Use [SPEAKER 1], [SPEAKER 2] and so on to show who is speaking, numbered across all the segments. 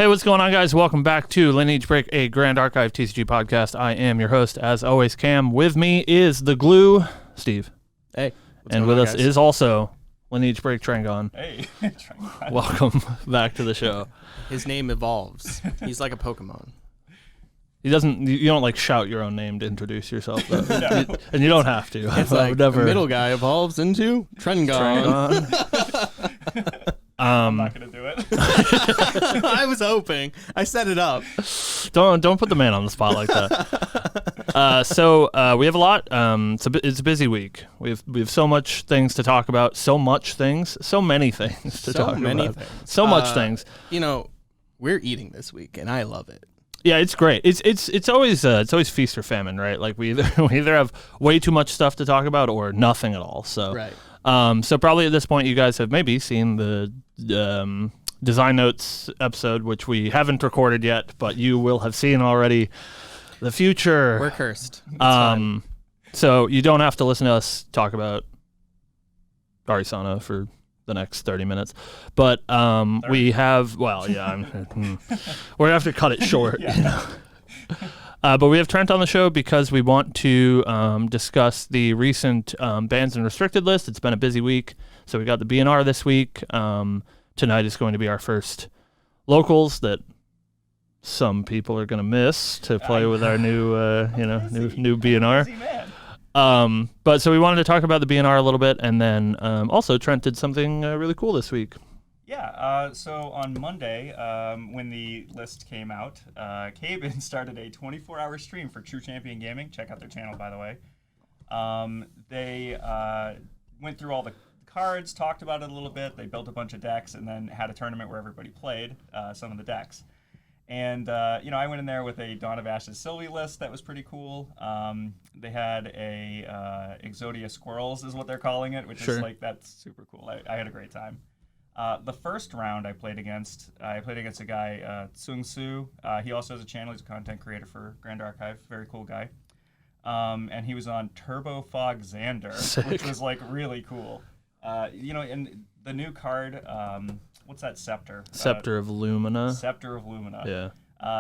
[SPEAKER 1] what's going on, guys? Welcome back to Lineage Break, a Grand Archive TCG podcast. I am your host, as always, Cam. With me is the glue, Steve.
[SPEAKER 2] Hey.
[SPEAKER 1] And with us is also Lineage Break, Trangon.
[SPEAKER 3] Hey. Trangon.
[SPEAKER 1] Welcome back to the show.
[SPEAKER 2] His name evolves. He's like a Pokemon.
[SPEAKER 1] He doesn't. You don't like shout your own name to introduce yourself, though.
[SPEAKER 3] No.
[SPEAKER 1] And you don't have to.
[SPEAKER 2] It's like the middle guy evolves into Trengon.
[SPEAKER 3] I'm not gonna do it.
[SPEAKER 2] I was hoping. I set it up.
[SPEAKER 1] Don't put the man on the spot like that. So we have a lot. It's a busy week. We have so much things to talk about. So many things to talk about. So much things.
[SPEAKER 2] You know, we're eating this week, and I love it.
[SPEAKER 1] Yeah, it's great. It's always feast or famine, right? Like we either have way too much stuff to talk about or nothing at all. So
[SPEAKER 2] right.
[SPEAKER 1] So probably at this point you guys have maybe seen the Design Notes episode, which we haven't recorded yet, but you will have seen already. The future.
[SPEAKER 2] We're cursed.
[SPEAKER 1] So you don't have to listen to us talk about Arisana for the next 30 minutes, but we have. Well, yeah, we're gonna have to cut it short.
[SPEAKER 3] Yeah.
[SPEAKER 1] You know? But we have Trent on the show because we want to discuss the recent bans and restricted list. It's been a busy week. So we got the BNR this week. Tonight is going to be our first locals that some people are going to miss to play with our new BNR.
[SPEAKER 3] Busy man.
[SPEAKER 1] But so we wanted to talk about the BNR a little bit, and then also Trent did something really cool this week.
[SPEAKER 3] Yeah, so on Monday, when the list came out, Cabin started a 24-hour stream for True Champion Gaming. Check out their channel, by the way. They went through all the cards, talked about it a little bit. They built a bunch of decks, and then had a tournament where everybody played some of the decks. And, I went in there with a Dawn of Ashes Sylvie list that was pretty cool. They had a Exodia Squirrels is what they're calling it, which is that's super cool. I had a great time. The first round I played against a guy, Tsung Su. He also has a channel. He's a content creator for Grand Archive. Very cool guy. And he was on Turbo Fog Xander, which was really cool. And the new card, what's that Scepter?
[SPEAKER 1] Scepter of Lumina.
[SPEAKER 3] Scepter of Lumina.
[SPEAKER 1] Yeah.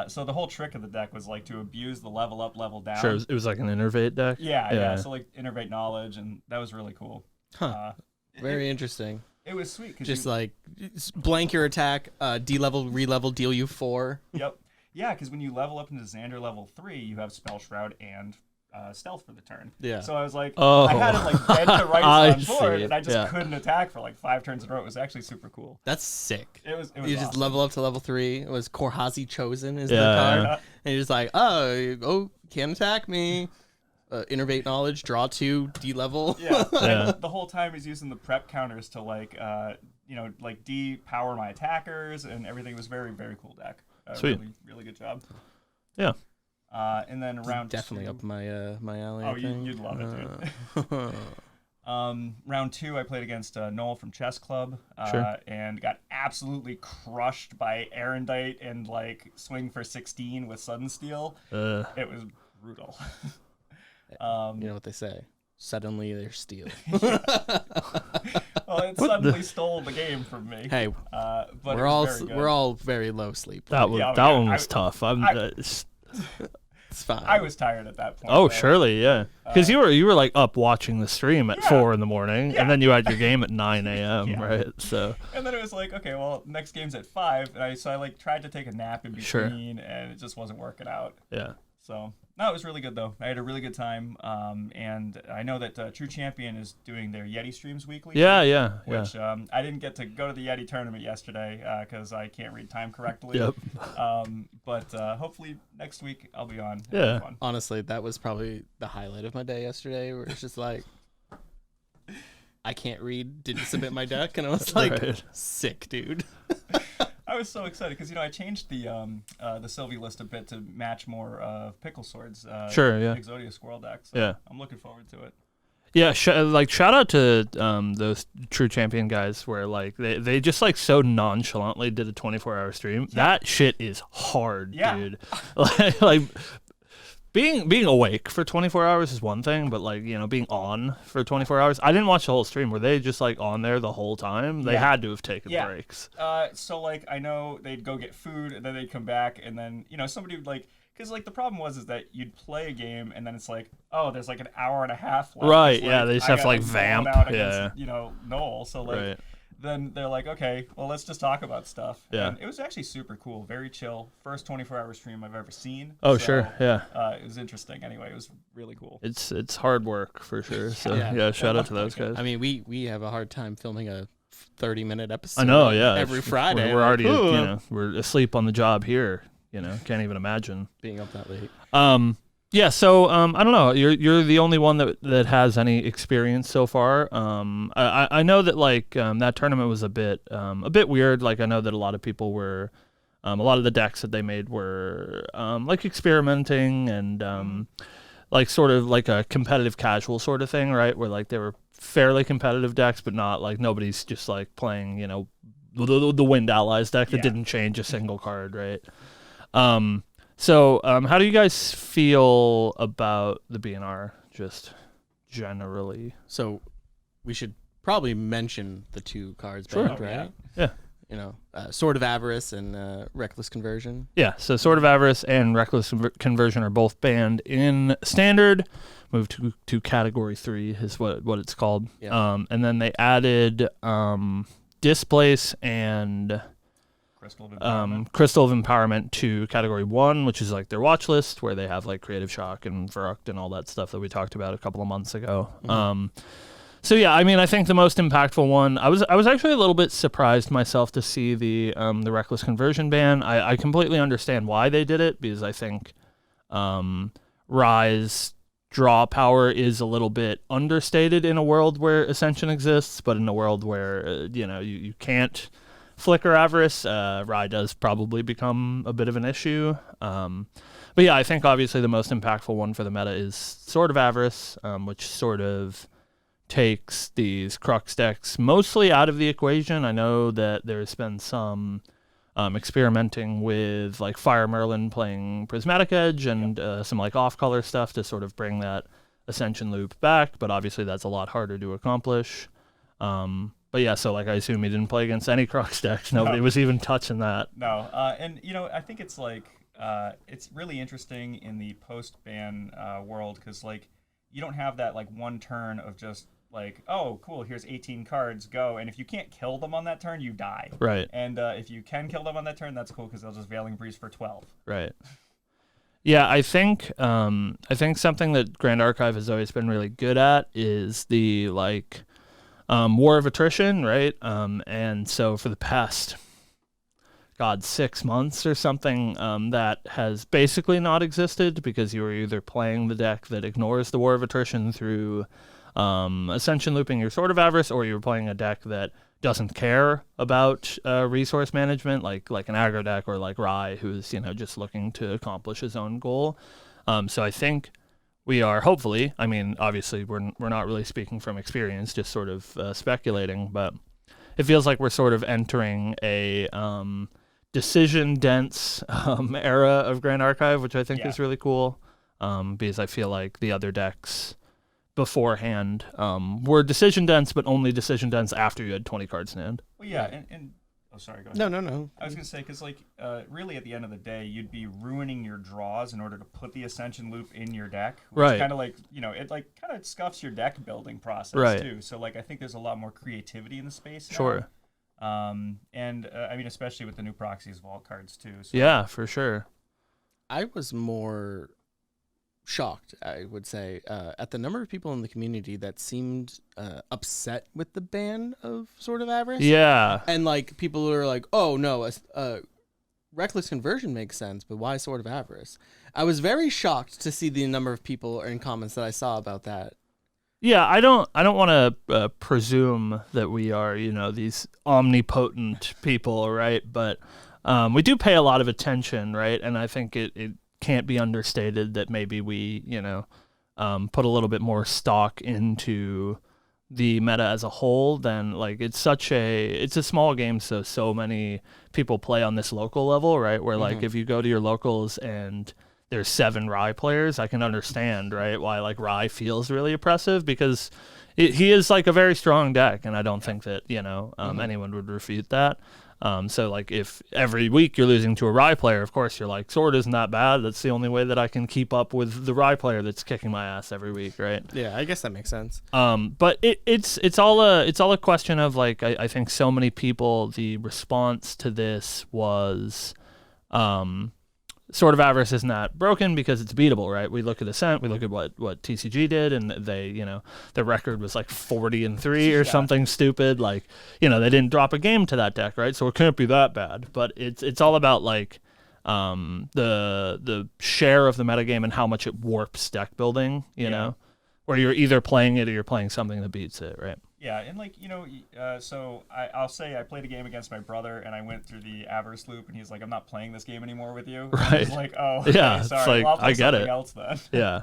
[SPEAKER 3] So the whole trick of the deck was to abuse the level up, level down.
[SPEAKER 1] Sure, it was like an Innervate deck.
[SPEAKER 3] Yeah. So Innervate Knowledge, and that was really cool.
[SPEAKER 2] Huh. Very interesting.
[SPEAKER 3] It was sweet.
[SPEAKER 2] Just blank your attack, D-level, re-level, deal you 4.
[SPEAKER 3] Yep. Yeah, because when you level up into Xander level 3, you have Spell Shroud and Stealth for the turn.
[SPEAKER 2] Yeah.
[SPEAKER 3] So I was like,
[SPEAKER 1] oh.
[SPEAKER 3] I had it dead to rights on board,
[SPEAKER 1] see.
[SPEAKER 3] and I just couldn't attack for 5 turns in a row. It was actually super cool.
[SPEAKER 2] That's sick.
[SPEAKER 3] It was
[SPEAKER 2] you
[SPEAKER 3] awesome.
[SPEAKER 2] just level up to level 3. It was Korhazi Chosen is the card. And you're just like, oh, can't attack me. Innervate Knowledge, draw 2, D-level.
[SPEAKER 3] Yeah. The whole time he's using the prep counters to de-power my attackers, and everything. Was very, very cool deck.
[SPEAKER 1] Sweet.
[SPEAKER 3] Really, really good job.
[SPEAKER 1] Yeah.
[SPEAKER 3] And then round
[SPEAKER 2] definitely
[SPEAKER 3] 2.
[SPEAKER 2] up my alley.
[SPEAKER 3] Oh, you'd love it, dude. Round 2, I played against Noel from Chess Club, and got absolutely crushed by Erendite and swing for 16 with Sudden Steel. It was brutal.
[SPEAKER 2] You know what they say? Suddenly they're steel.
[SPEAKER 3] Well, it suddenly stole the game from me.
[SPEAKER 2] Hey,
[SPEAKER 3] but
[SPEAKER 2] we're all very low sleep.
[SPEAKER 1] That one was tough.
[SPEAKER 2] It's fine.
[SPEAKER 3] I was tired at that point.
[SPEAKER 1] Oh, surely, yeah. Because you were up watching the stream at 4 in the morning, and then you had your game at 9 a.m. Right? So.
[SPEAKER 3] And then it was okay, well, next game's at 5, and I tried to take a nap in between, and it just wasn't working out.
[SPEAKER 1] Yeah.
[SPEAKER 3] So. No, it was really good, though. I had a really good time, and I know that True Champion is doing their Yeti streams weekly. Which I didn't get to go to the Yeti tournament yesterday because I can't read time correctly.
[SPEAKER 1] Yep.
[SPEAKER 3] But hopefully next week I'll be on.
[SPEAKER 1] Yeah.
[SPEAKER 3] Fun.
[SPEAKER 2] Honestly, that was probably the highlight of my day yesterday, where it's just I can't read, didn't submit my deck, and I was sick, dude.
[SPEAKER 3] I was so excited because I changed the Sylvie list a bit to match more of Pickle Sword's Exodia Squirrel deck. So I'm looking forward to it.
[SPEAKER 1] Yeah, shout out to those True Champion guys where they just so nonchalantly did a 24-hour stream. Yeah. That shit is hard, dude. being awake for 24 hours is one thing, but like, being on for 24 hours. I didn't watch the whole stream. Were they just like on there the whole time? They had to have taken breaks.
[SPEAKER 3] So like I know they'd go get food and then they'd come back and then somebody would like, because like the problem is that you'd play a game and then it's like, oh, there's like an hour and a half left.
[SPEAKER 1] Right.
[SPEAKER 3] Like,
[SPEAKER 1] Yeah. They just have to like vamp.
[SPEAKER 3] Out against, Noel. So like.
[SPEAKER 1] Right.
[SPEAKER 3] Then they're like, okay, well, let's just talk about stuff.
[SPEAKER 1] Yeah.
[SPEAKER 3] And it was actually super cool, very chill. First 24-hour stream I've ever seen.
[SPEAKER 1] Oh, sure, yeah.
[SPEAKER 3] It was interesting. Anyway, it was really cool.
[SPEAKER 1] It's hard work for sure. So yeah, shout out to those guys.
[SPEAKER 2] I mean, we have a hard time filming a 30-minute episode.
[SPEAKER 1] I know, yeah.
[SPEAKER 2] Every Friday.
[SPEAKER 1] We're already, we're asleep on the job here. Can't even imagine
[SPEAKER 2] being up that late.
[SPEAKER 1] Yeah, so I don't know. You're the only one that has any experience so far. I know that like that tournament was a bit weird. Like I know that a lot of people were, a lot of the decks that they made were like experimenting and like sort of like a competitive casual sort of thing, right? Where like they were fairly competitive decks, but not like nobody's just like playing the Wind Allies deck that didn't change a single card, right? So, how do you guys feel about the BNR, just generally?
[SPEAKER 2] So, we should probably mention the two cards,
[SPEAKER 1] sure.
[SPEAKER 2] banned, right?
[SPEAKER 1] Yeah.
[SPEAKER 2] Sword of Avarice and Reckless Conversion.
[SPEAKER 1] Yeah, so Sword of Avarice and Reckless Conversion are both banned in Standard. Moved to Category 3 is what it's called.
[SPEAKER 2] Yeah.
[SPEAKER 1] And then they added Displace and... Crystal of Empowerment to Category 1, which is like their watch list, where they have like Creative Shock and Verrucht and all that stuff that we talked about a couple of months ago. Mm-hmm. So yeah, I mean, I think the most impactful one, I was actually a little bit surprised myself to see the Reckless Conversion ban. I completely understand why they did it, because I think Rise draw power is a little bit understated in a world where Ascension exists, but in a world where you can't Flicker Avarice, Rye does probably become a bit of an issue. But yeah, I think obviously the most impactful one for the meta is Sword of Avarice, which sort of takes these Crux decks mostly out of the equation. I know that there's been some experimenting with like Fire Merlin playing Prismatic Edge and some like off-color stuff to sort of bring that Ascension loop back, but obviously that's a lot harder to accomplish. But yeah, so like I assume he didn't play against any Crux decks. Nobody was even touching that.
[SPEAKER 3] No, and I think it's like it's really interesting in the post-ban world, because like you don't have that like one turn of just like, oh cool, here's 18 cards, go, and if you can't kill them on that turn, you die.
[SPEAKER 1] Right.
[SPEAKER 3] And if you can kill them on that turn, that's cool, because they'll just Veiling Breeze for 12.
[SPEAKER 1] Right. Yeah, I think something that Grand Archive has always been really good at is the like. War of Attrition, right? And so for the past, 6 months or something, that has basically not existed, because you were either playing the deck that ignores the War of Attrition through Ascension looping your Sword of Avarice, or you were playing a deck that doesn't care about resource management, like an aggro deck, or like Rye, who's just looking to accomplish his own goal. So I think we are hopefully, I mean, obviously we're not really speaking from experience, just sort of speculating, but it feels like we're sort of entering a decision-dense era of Grand Archive, which I think is really cool, because I feel like the other decks beforehand were decision-dense, but only decision-dense after you had 20 cards in hand.
[SPEAKER 3] Well, yeah, and oh, sorry, go ahead.
[SPEAKER 2] No.
[SPEAKER 3] I was going to say, because, like, really at the end of the day, you'd be ruining your draws in order to put the Ascension loop in your deck. Which
[SPEAKER 1] right.
[SPEAKER 3] kind of like, it, like, kind of scuffs your deck building process, too. So, like, I think there's a lot more creativity in the space now.
[SPEAKER 1] Sure.
[SPEAKER 3] I mean, especially with the new Proxies Vault cards, too. So.
[SPEAKER 1] Yeah, for sure.
[SPEAKER 2] I was more shocked, I would say, at the number of people in the community that seemed upset with the ban of Sword of Avarice.
[SPEAKER 1] Yeah.
[SPEAKER 2] And like people who are like, oh no, Reckless Conversion makes sense, but why Sword of Avarice? I was very shocked to see the number of people in comments that I saw about that.
[SPEAKER 1] Yeah, I don't want to presume that we are, these omnipotent people, right? But we do pay a lot of attention, right? And I think it can't be understated that maybe we, put a little bit more stock into the meta as a whole than like it's a small game, so many people play on this local level, right? Where like if you go to your locals and there's 7 Rye players, I can understand, right, why like Rye feels really oppressive, because he is like a very strong deck, and I don't think that anyone would refute that. So like if every week you're losing to a Rye player, of course you're like, Sword isn't that bad. That's the only way that I can keep up with the Rye player that's kicking my ass every week, right?
[SPEAKER 2] Yeah, I guess that makes sense.
[SPEAKER 1] But it's all a question of like I think so many people, the response to this was Sword of Avarice is not broken because it's beatable, right? We look at Ascent, we look at what TCG did, and they, their record was like 40-3 or something stupid. Like, they didn't drop a game to that deck, right? So it can't be that bad. But it's all about like the share of the metagame and how much it warps deck building, you know, where you're either playing it or you're playing something that beats it, right?
[SPEAKER 3] Yeah, and like, so I'll say I played a game against my brother, and I went through the Avarice loop, and he's like, I'm not playing this game anymore with you.
[SPEAKER 1] Right.
[SPEAKER 3] I was like, oh, okay,
[SPEAKER 1] yeah,
[SPEAKER 3] sorry.
[SPEAKER 1] it's like,
[SPEAKER 3] Well, I'll play
[SPEAKER 1] I get
[SPEAKER 3] something
[SPEAKER 1] it.
[SPEAKER 3] else then.
[SPEAKER 1] Yeah.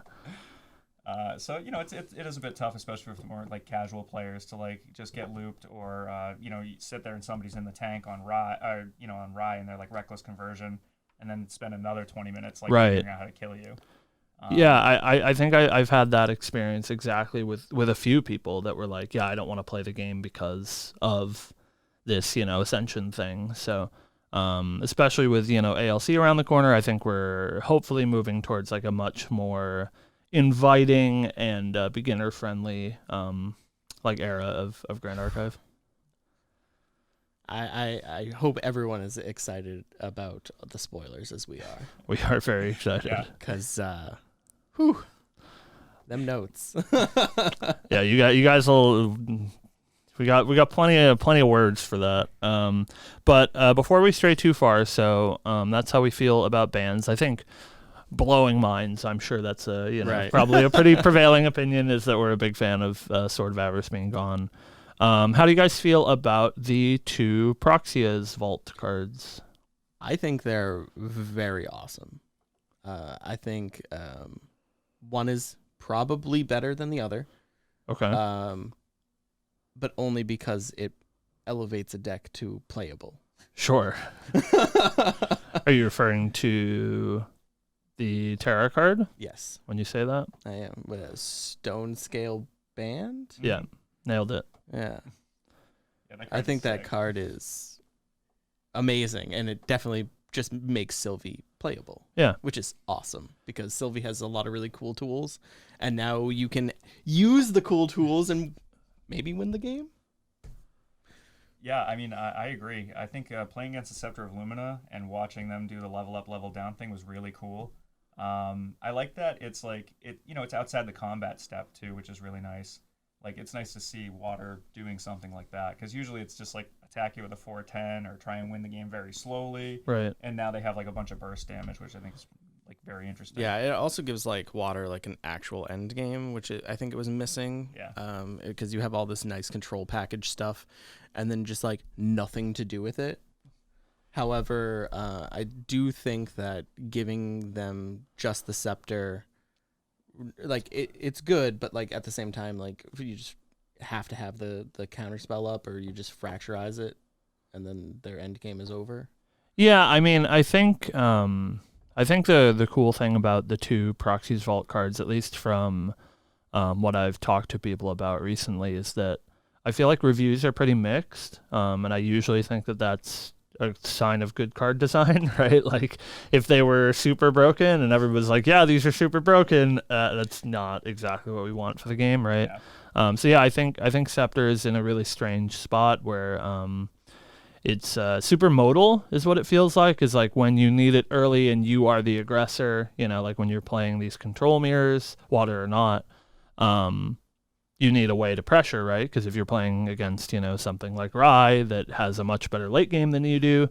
[SPEAKER 3] So, it is a bit tough, especially for more like casual players to like just get looped, or, you sit there and somebody's in the tank on Rye, and they're like reckless conversion, and then spend another 20 minutes like figuring out how to kill you.
[SPEAKER 1] Yeah, I think I've had that experience exactly with a few people that were like, yeah, I don't want to play the game because of this, Ascension thing. So, especially with, ALC around the corner, I think we're hopefully moving towards like a much more inviting and beginner-friendly like era of Grand Archive.
[SPEAKER 2] I hope everyone is excited about the spoilers as we are.
[SPEAKER 1] We are very excited.
[SPEAKER 2] Because, them notes.
[SPEAKER 1] Yeah, you guys will. We got plenty of words for that. But before we stray too far, so that's how we feel about bans. I think blowing minds. I'm sure that's
[SPEAKER 2] Right.
[SPEAKER 1] probably a pretty prevailing opinion, is that we're a big fan of Sword of Avarice being gone. How do you guys feel about the 2 Proxia's Vault cards?
[SPEAKER 2] I think they're very awesome. I think one is probably better than the other.
[SPEAKER 1] Okay.
[SPEAKER 2] But only because it elevates a deck to playable.
[SPEAKER 1] Sure. Are you referring to the Terra card
[SPEAKER 2] Yes,
[SPEAKER 1] when you say that?
[SPEAKER 2] I am. With a stone scale band.
[SPEAKER 1] Yeah, nailed it.
[SPEAKER 2] Yeah.
[SPEAKER 3] That
[SPEAKER 2] I think that
[SPEAKER 3] sick.
[SPEAKER 2] card is amazing, and it definitely just makes Sylvie playable.
[SPEAKER 1] Yeah.
[SPEAKER 2] Which is awesome, because Sylvie has a lot of really cool tools, and now you can use the cool tools and maybe win the game.
[SPEAKER 3] Yeah, I mean, I agree. I think playing against the Scepter of Lumina and watching them do the level up, level down thing was really cool. I like that it's like it's outside the combat step too, which is really nice. Like, it's nice to see Water doing something like that, because usually it's just like attack you with a 4/10 or try and win the game very slowly.
[SPEAKER 1] Right.
[SPEAKER 3] And now they have like a bunch of burst damage, which I think is like very interesting.
[SPEAKER 2] Yeah, it also gives like Water like an actual end game, which I think it was missing.
[SPEAKER 3] Yeah.
[SPEAKER 2] Because you have all this nice control package stuff, and then just like nothing to do with it. However, I do think that giving them just the Scepter, like it's good, but like at the same time, like you just have to have the counter spell up, or you just fracturize it, and then their end game is over.
[SPEAKER 1] Yeah, I mean, I think the cool thing about the 2 Proxies Vault cards, at least from what I've talked to people about recently, is that I feel like reviews are pretty mixed, and I usually think that that's a sign of good card design, right? Like, if they were super broken and everybody's like, yeah, these are super broken, that's not exactly what we want for the game, right?
[SPEAKER 3] Yeah.
[SPEAKER 1] So yeah, I think Scepter is in a really strange spot where it's super modal is what it feels like, is like when you need it early and you are the aggressor, like when you're playing these control mirrors, Water or not, you need a way to pressure, right? Because if you're playing against, something like Rye that has a much better late game than you do,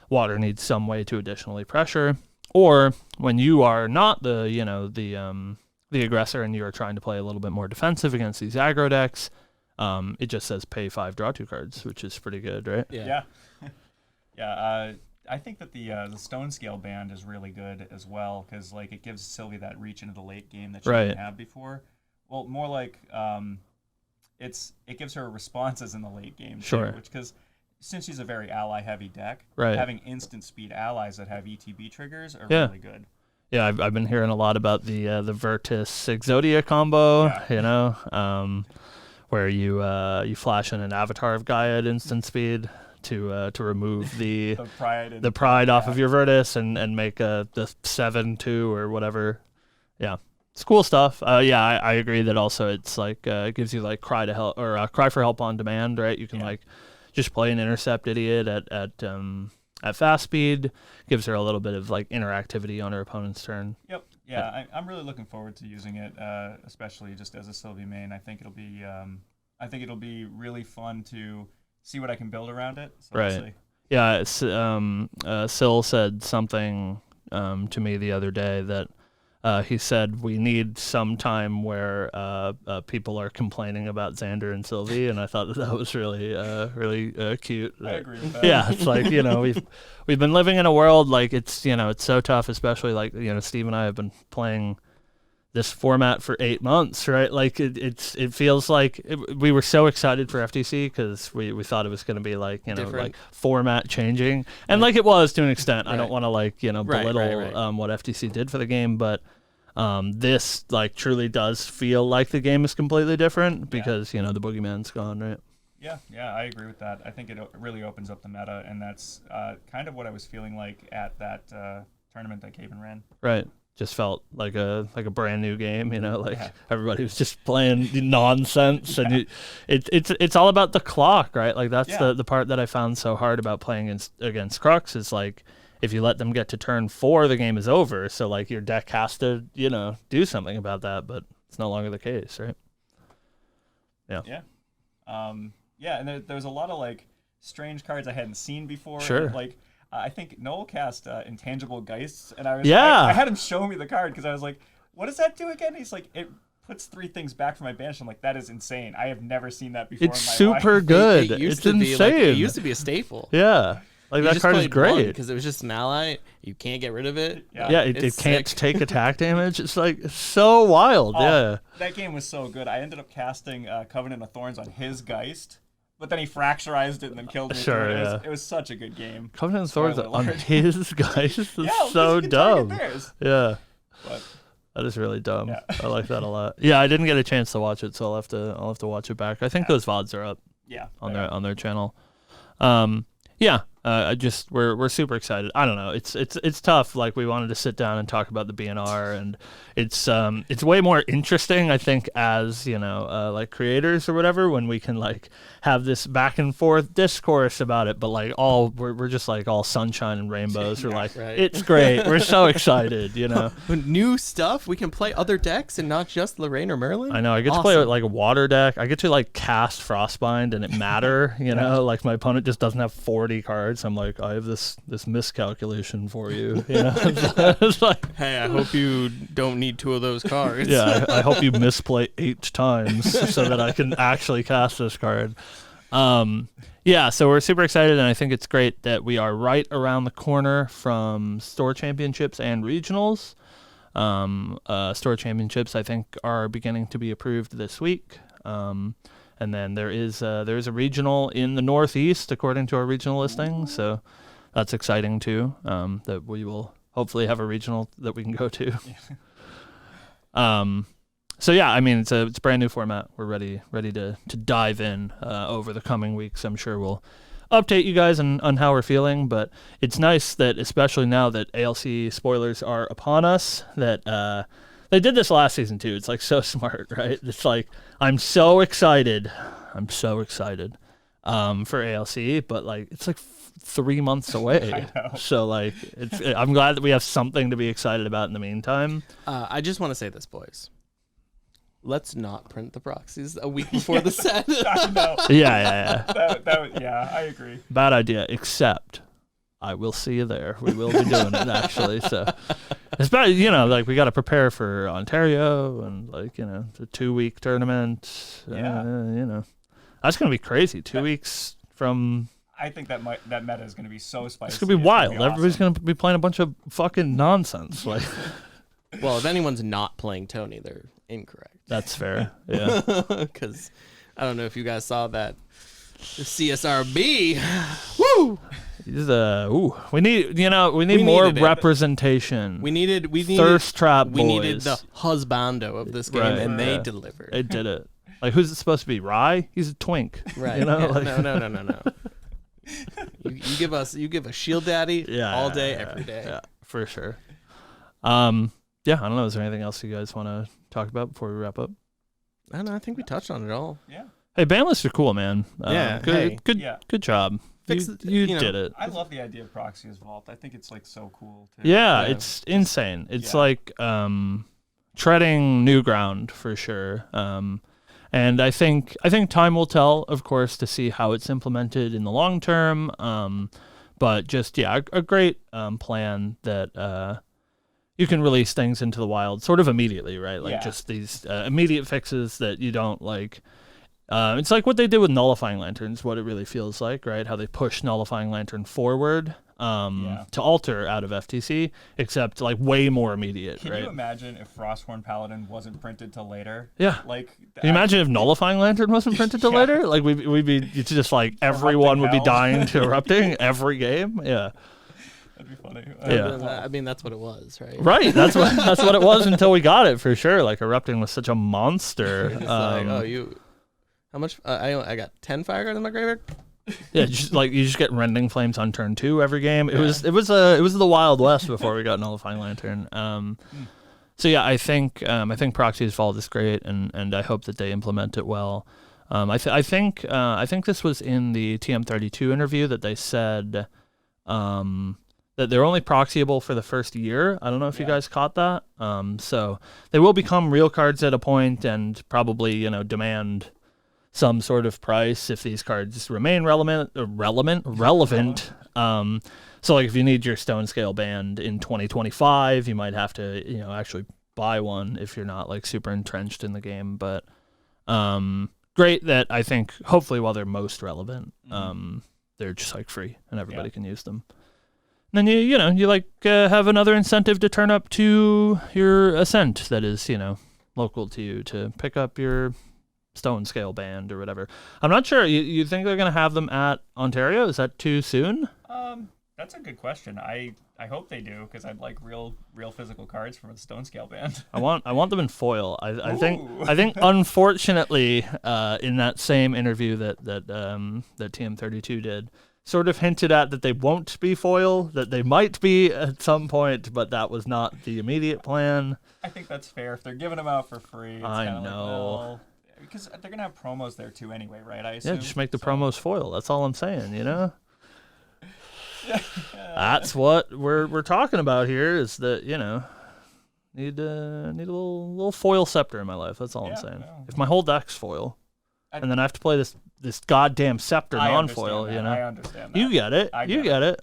[SPEAKER 1] Water needs some way to additionally pressure. Or when you are not the aggressor and you are trying to play a little bit more defensive against these aggro decks, it just says pay 5, draw 2 cards, which is pretty good, right?
[SPEAKER 3] Yeah. Yeah. I think that the Stone Scale band is really good as well, because like it gives Sylvie that reach into the late game that she didn't have before. Well, more like it gives her responses in the late game too,
[SPEAKER 1] Sure.
[SPEAKER 3] which, because since she's a very ally heavy deck,
[SPEAKER 1] Right.
[SPEAKER 3] having instant speed allies that have ETB triggers are
[SPEAKER 1] Yeah.
[SPEAKER 3] really good.
[SPEAKER 1] Yeah, I've been hearing a lot about the Virtus Exodia combo, where you flash in an avatar of Gaia at instant speed to remove the pride off of your Virtus and make the 7/2 or whatever. Yeah, it's cool stuff. I agree that also it's like it gives you like cry to help or cry for help on demand, right? You can like just play an intercept idiot at fast speed, gives her a little bit of like interactivity on her opponent's turn.
[SPEAKER 3] Yep. Yeah, I'm really looking forward to using it, especially just as a Sylvie main. I think it'll be really fun to see what I can build around it. So
[SPEAKER 1] right.
[SPEAKER 3] We'll see.
[SPEAKER 1] Yeah. Syl said something to me the other day that he said we need some time where people are complaining about Xander and Sylvie, and I thought that was really cute.
[SPEAKER 3] I agree with that.
[SPEAKER 1] Yeah, it's like we've been living in a world like it's so tough, especially like Steve and I have been playing this format for 8 months, right? Like it feels like we were so excited for FTC because we thought it was going to be like
[SPEAKER 2] different.
[SPEAKER 1] like format changing, and like it was to an extent.
[SPEAKER 2] Right.
[SPEAKER 1] I don't want to like belittle what FTC did for the game, but this like truly does feel like the game is completely different because the boogeyman's gone, right?
[SPEAKER 3] Yeah, I agree with that. I think it really opens up the meta, and that's kind of what I was feeling like at that tournament that Caven ran.
[SPEAKER 1] Right. Just felt like a brand new game, everybody was just playing nonsense, and it's all about the clock, right? Like that's the part that I found so hard about playing against Crux is like if you let them get to turn 4, the game is over. So like your deck has to do something about that, but it's no longer the case, right? Yeah.
[SPEAKER 3] Yeah, and there's a lot of like strange cards I hadn't seen before.
[SPEAKER 1] Sure.
[SPEAKER 3] Like. I think Noel cast Intangible Geists, and I had him show me the card because I was like, what does that do again? He's like, it puts 3 things back from my bench. I'm like, that is insane. I have never seen that before
[SPEAKER 1] it's
[SPEAKER 3] in my
[SPEAKER 1] super
[SPEAKER 3] life.
[SPEAKER 1] good.
[SPEAKER 2] It's
[SPEAKER 1] insane.
[SPEAKER 2] It used to be a staple.
[SPEAKER 1] Yeah. Like that card is great.
[SPEAKER 2] Because it was just an ally. You can't get rid of it.
[SPEAKER 1] Yeah, it can't take attack damage. It's like so wild. Yeah.
[SPEAKER 3] That game was so good. I ended up casting Covenant of Thorns on his Geist. But then he fracturized it and then killed me.
[SPEAKER 1] Sure,
[SPEAKER 3] it was such a good game.
[SPEAKER 1] Covenant Swords on his guys is so dumb. Yeah.
[SPEAKER 3] But,
[SPEAKER 1] that is really dumb.
[SPEAKER 3] Yeah.
[SPEAKER 1] I like that a lot. Yeah, I didn't get a chance to watch it, so I'll have to watch it back. I think those VODs are up.
[SPEAKER 3] Yeah.
[SPEAKER 1] On their channel. We're super excited. I don't know. It's tough. Like we wanted to sit down and talk about the BNR, and it's way more interesting, I think, as like creators or whatever, when we can like have this back and forth discourse about it. But like we're just like all sunshine and rainbows. We're like, it's great. We're so excited.
[SPEAKER 2] New stuff. We can play other decks and not just Lorraine or Merlin.
[SPEAKER 1] I know. I get to play with like a water deck. I get to like cast Frostbind and it matter. Like my opponent just doesn't have 40 cards. I'm like, I have this miscalculation for you. It's like,
[SPEAKER 2] hey, I hope you don't need 2 of those cards.
[SPEAKER 1] Yeah, I hope you misplay 8 times so that I can actually cast this card. So we're super excited, and I think it's great that we are right around the corner from store championships and regionals. Store championships, I think, are beginning to be approved this week. And then there is a regional in the Northeast, according to our regional listing. So that's exciting too. That we will hopefully have a regional that we can go to. So yeah, I mean it's a brand new format. We're ready to dive in over the coming weeks. I'm sure we'll update you guys on how we're feeling. But it's nice that especially now that ALC spoilers are upon us that. They did this last season too. It's like so smart, right? It's like I'm so excited for ALC, but like it's like 3 months away.
[SPEAKER 3] I know.
[SPEAKER 1] So like I'm glad that we have something to be excited about in the meantime.
[SPEAKER 2] I just want to say this, boys. Let's not print the proxies a week before the set.
[SPEAKER 3] I know.
[SPEAKER 1] Yeah.
[SPEAKER 3] I agree.
[SPEAKER 1] Bad idea, except I will see you there. We will be doing it actually. So it's about, like we got to prepare for Ontario and like, the 2-week tournament.
[SPEAKER 3] Yeah.
[SPEAKER 1] That's going to be crazy. 2 weeks from.
[SPEAKER 3] I think that meta is going to be so spicy.
[SPEAKER 1] It's going to be wild.
[SPEAKER 3] Awesome.
[SPEAKER 1] Everybody's going to be playing a bunch of fucking nonsense. Like,
[SPEAKER 2] well, if anyone's not playing Tony, they're incorrect.
[SPEAKER 1] That's fair. Yeah.
[SPEAKER 2] Because I don't know if you guys saw that. The CSRB. Woo!
[SPEAKER 1] We need more
[SPEAKER 2] needed it.
[SPEAKER 1] representation.
[SPEAKER 2] We needed
[SPEAKER 1] thirst trap
[SPEAKER 2] we
[SPEAKER 1] boys.
[SPEAKER 2] needed the husbando of this game,
[SPEAKER 1] Right.
[SPEAKER 2] and they
[SPEAKER 1] Yeah.
[SPEAKER 2] delivered.
[SPEAKER 1] They did it. Like, who's it supposed to be? Rye? He's a twink.
[SPEAKER 2] Right.
[SPEAKER 1] You know?
[SPEAKER 2] Yeah.
[SPEAKER 1] Like,
[SPEAKER 2] No. you give us Shield Daddy all day, every day.
[SPEAKER 1] Yeah, for sure. I don't know. Is there anything else you guys want to talk about before we wrap up?
[SPEAKER 2] I don't know. I think we touched on it all.
[SPEAKER 3] Yeah.
[SPEAKER 1] Hey, Banlists are cool, man.
[SPEAKER 2] Yeah,
[SPEAKER 1] Good.
[SPEAKER 3] Yeah.
[SPEAKER 1] Good job.
[SPEAKER 2] Fix
[SPEAKER 1] You
[SPEAKER 2] it, you know.
[SPEAKER 1] did it.
[SPEAKER 3] I love the idea of Proxy as Vault. I think it's like so cool. Too.
[SPEAKER 1] Yeah,
[SPEAKER 2] Yeah.
[SPEAKER 1] it's insane. It's
[SPEAKER 3] Yeah.
[SPEAKER 1] like treading new ground for sure. And I think time will tell, of course, to see how it's implemented in the long term. But just a great plan that you can release things into the wild sort of immediately, right? Like
[SPEAKER 3] Yeah.
[SPEAKER 1] just these immediate fixes that you don't like. It's like what they did with Nullifying Lanterns, what it really feels like, right? How they push Nullifying Lantern forward to alter out of FTC, except like way more immediate,
[SPEAKER 3] Can
[SPEAKER 1] right?
[SPEAKER 3] you imagine if Frosthorn Paladin wasn't printed till later?
[SPEAKER 1] Yeah.
[SPEAKER 3] Like,
[SPEAKER 1] Can you imagine if Nullifying Lantern wasn't printed till
[SPEAKER 3] Yeah.
[SPEAKER 1] later? Like we'd be, it's just like everyone would be
[SPEAKER 3] hell.
[SPEAKER 1] dying to Erupting every game. Yeah.
[SPEAKER 3] That'd be funny.
[SPEAKER 1] Yeah.
[SPEAKER 2] I mean, that's what it was, right?
[SPEAKER 1] Right. That's what it was until we got it for sure. Like Erupting was such a monster.
[SPEAKER 2] It's like, how much? I got 10 fire guards in my graveyard.
[SPEAKER 1] Yeah, you just get Rending Flames on turn 2 every game. It was the Wild West before we got Nullifying Lantern. So yeah, I think Proxy's Vault is great, and I hope that they implement it well. I think this was in the TM32 interview that they said that they're only proxyable for the first year. I don't know if you guys caught that. So they will become real cards at a point, and probably demand some sort of price if these cards remain relevant. So like if you need your Stone Scale band in 2025, you might have to actually buy one if you're not like super entrenched in the game. But great that I think hopefully while they're most relevant, they're just like free and everybody can use them. And then you have another incentive to turn up to your Ascent that is local to you to pick up your Stone Scale band or whatever. I'm not sure. You think they're gonna have them at Ontario? Is that too soon?
[SPEAKER 3] That's a good question. I hope they do, because I'd like real physical cards from a Stone Scale band.
[SPEAKER 1] I want them in foil. I think unfortunately in that same interview that TM32 did, sort of hinted at that they won't be foil, that they might be at some point, but that was not the immediate plan.
[SPEAKER 3] I think that's fair. If they're giving them out for free, it's
[SPEAKER 1] I
[SPEAKER 3] kinda like,
[SPEAKER 1] know.
[SPEAKER 3] well, because they're gonna have promos there too anyway, right? I assume.
[SPEAKER 1] Yeah, just make the promos foil. That's all I'm saying, That's what we're talking about here, is that, need a little foil scepter in my life. That's all I'm saying.
[SPEAKER 3] Yeah.
[SPEAKER 1] If my whole deck's foil, and then I have to play this goddamn scepter
[SPEAKER 3] I
[SPEAKER 1] non-foil,
[SPEAKER 3] understand that. I understand that.
[SPEAKER 1] You get it.
[SPEAKER 3] I
[SPEAKER 1] You
[SPEAKER 3] get
[SPEAKER 1] get it.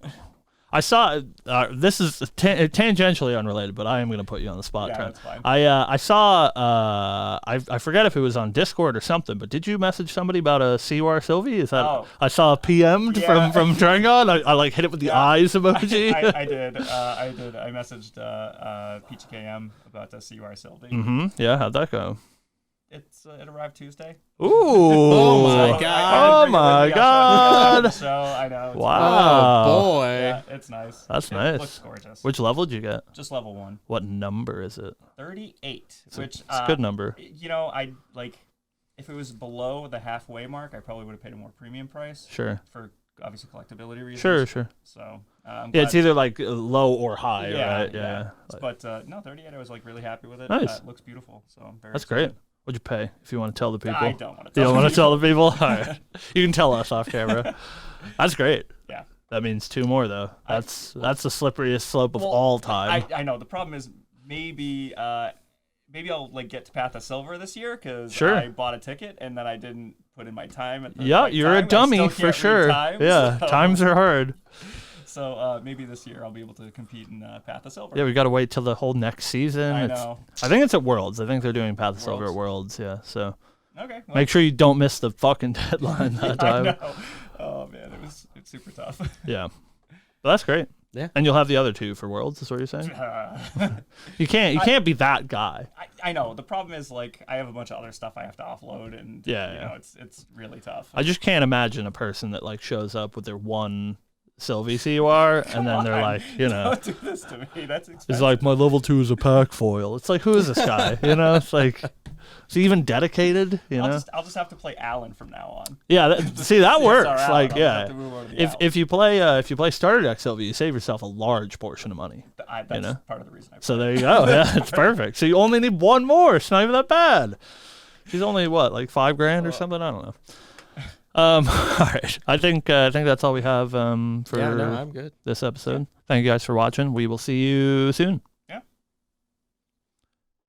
[SPEAKER 1] I saw this is tangentially unrelated, but I am going to put you on the spot,
[SPEAKER 3] Yeah,
[SPEAKER 1] Trent.
[SPEAKER 3] that's fine.
[SPEAKER 1] I saw I forget if it was on Discord or something, but did you message somebody about a Siwar Sylvie? Is that I saw a PM'd from Dragon? I like hit it with the eyes emoji.
[SPEAKER 3] I did. I messaged PGKM about the CUR Sylvie.
[SPEAKER 1] Yeah, how'd that go?
[SPEAKER 3] It arrived Tuesday.
[SPEAKER 1] Ooh!
[SPEAKER 2] Oh my god!
[SPEAKER 1] Oh my god!
[SPEAKER 3] So I know.
[SPEAKER 1] Wow!
[SPEAKER 2] Oh boy!
[SPEAKER 3] Yeah, it's nice.
[SPEAKER 1] That's
[SPEAKER 3] It
[SPEAKER 1] nice.
[SPEAKER 3] looks gorgeous.
[SPEAKER 1] Which level did you get?
[SPEAKER 3] Just level 1.
[SPEAKER 1] What number is it?
[SPEAKER 3] 38.
[SPEAKER 1] It's
[SPEAKER 3] Which
[SPEAKER 1] a good number.
[SPEAKER 3] I like. If it was below the halfway mark, I probably would have paid a more premium price.
[SPEAKER 1] Sure.
[SPEAKER 3] For obviously collectability reasons.
[SPEAKER 1] Sure.
[SPEAKER 3] So.
[SPEAKER 1] Yeah, it's either like low or high, right?
[SPEAKER 3] Yeah. But no, 38. I was like really happy with it.
[SPEAKER 1] Nice.
[SPEAKER 3] It looks beautiful. So I'm very.
[SPEAKER 1] That's
[SPEAKER 3] excited.
[SPEAKER 1] great. What'd you pay? If you want to tell the people.
[SPEAKER 3] I don't want to.
[SPEAKER 1] You don't want to tell the people? All right. You can tell us off camera. That's great.
[SPEAKER 3] Yeah.
[SPEAKER 1] That means 2 more though. That's the slipperiest slope of all time.
[SPEAKER 3] I know. The problem is maybe I'll like get to Path of Silver this year, because
[SPEAKER 1] Sure.
[SPEAKER 3] I bought a ticket and then I didn't put in my time. At the
[SPEAKER 1] Yeah,
[SPEAKER 3] right
[SPEAKER 1] you're a
[SPEAKER 3] time. I
[SPEAKER 1] dummy
[SPEAKER 3] still
[SPEAKER 1] for
[SPEAKER 3] can't read
[SPEAKER 1] sure.
[SPEAKER 3] times,
[SPEAKER 1] Yeah,
[SPEAKER 3] so-
[SPEAKER 1] times are hard.
[SPEAKER 3] So maybe this year I'll be able to compete in Path of Silver.
[SPEAKER 1] Yeah, we got to wait till the whole next season.
[SPEAKER 3] I know.
[SPEAKER 1] I think it's at Worlds. I think they're doing Path of Silver at Worlds. Yeah, so
[SPEAKER 3] Okay. Well,
[SPEAKER 1] make sure you don't miss the fucking deadline that
[SPEAKER 3] I
[SPEAKER 1] time.
[SPEAKER 3] know. Oh man, it's super tough.
[SPEAKER 1] Yeah, but that's great.
[SPEAKER 2] Yeah.
[SPEAKER 1] And you'll have the other 2 for Worlds. Is what you're saying? You can't be that guy.
[SPEAKER 3] I know. The problem is like I have a bunch of other stuff I have to offload, and
[SPEAKER 1] Yeah,
[SPEAKER 3] you
[SPEAKER 1] yeah.
[SPEAKER 3] know, it's really tough.
[SPEAKER 1] I just can't imagine a person that like shows up with their one Sil VC you are, and then they're like,
[SPEAKER 3] Don't do this to me. That's expensive.
[SPEAKER 1] it's like my level 2 is a pack foil. It's like, who is this guy? It's like, is he even dedicated?
[SPEAKER 3] I'll just have to play Alan from now on.
[SPEAKER 1] Yeah, see that works.
[SPEAKER 3] Alan,
[SPEAKER 1] Like,
[SPEAKER 3] I'll
[SPEAKER 1] yeah,
[SPEAKER 3] have to move over to the
[SPEAKER 1] if you play starter deck Sylvie, you save yourself a large portion of money.
[SPEAKER 3] That's part of the reason.
[SPEAKER 1] So there you go. Yeah, it's perfect. So you only need one more. It's not even that bad. She's only what, like $5,000 or something? I don't know. All right. I think that's all we have for
[SPEAKER 2] I'm good.
[SPEAKER 1] this episode. Thank you guys for watching. We will see you soon.